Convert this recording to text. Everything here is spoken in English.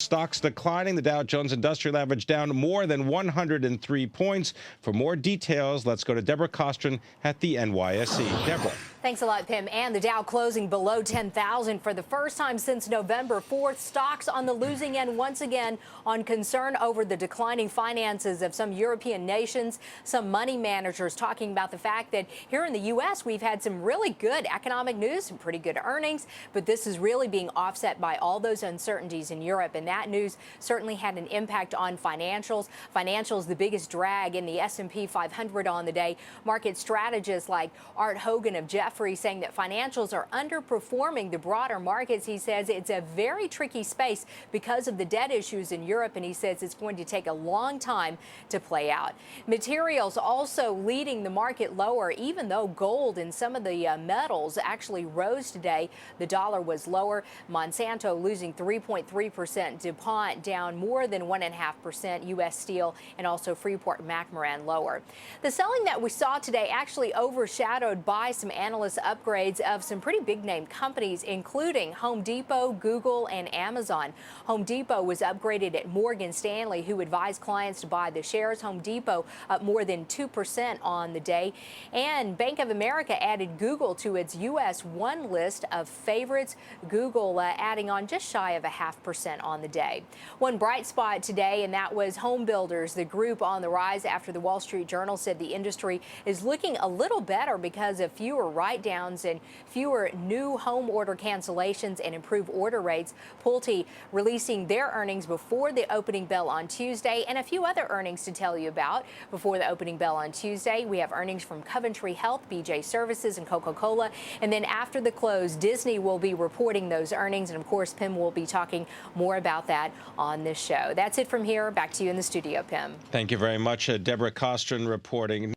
stocks declining. The Dow Jones Industrial Average down more than 103 points. For more details, let's go to Deborah Kostroun at the NYSE. Deborah. Thanks a lot, Pim. And the Dow closing below 10,000 for the first time since November 4th. Stocks on the losing end once again on concern over the declining finances of some European nations. Some money managers talking about the fact that here in the U.S. we've had some really good economic news, some pretty good earnings, but this is really being offset by all those uncertainties in Europe. And that news certainly had an impact on financials. Financials, the biggest drag in the S&P 500 on the day. Market strategists like Art Hogan of Jefferies saying that financials are underperforming the broader markets. He says it's a very tricky space because of the debt issues in Europe, and he says it's going to take a long time to play out. Materials also leading the market lower, even though gold and some of the metals actually rose today. The dollar was lower. Monsanto losing 3.3%. DuPont down more than 1.5%. U.S. Steel and also Freeport-McMoRan lower. The selling that we saw today actually overshadowed by some analyst upgrades of some pretty big name companies, including Home Depot, Google, and Amazon. Home Depot was upgraded at Morgan Stanley, who advised clients to buy the shares. Home Depot up more than 2% on the day. And Bank of America added Google to its U.S. 1 list of favorites. Google adding on just shy of 0.5% on the day. One bright spot today, and that was Homebuilders, the group on the rise after the Wall Street Journal said the industry is looking a little better because of fewer write-downs and fewer new home order cancellations and improved order rates. Pulte releasing their earnings before the opening bell on Tuesday, and a few other earnings to tell you about before the opening bell on Tuesday. We have earnings from Coventry Health, BJ Services, and Coca-Cola. And then after the close, Disney will be reporting those earnings. And of course, Pim will be talking more about that on this show. That's it from here. Back to you in the studio, Pim. Thank you very much, Deborah Kostroun reporting.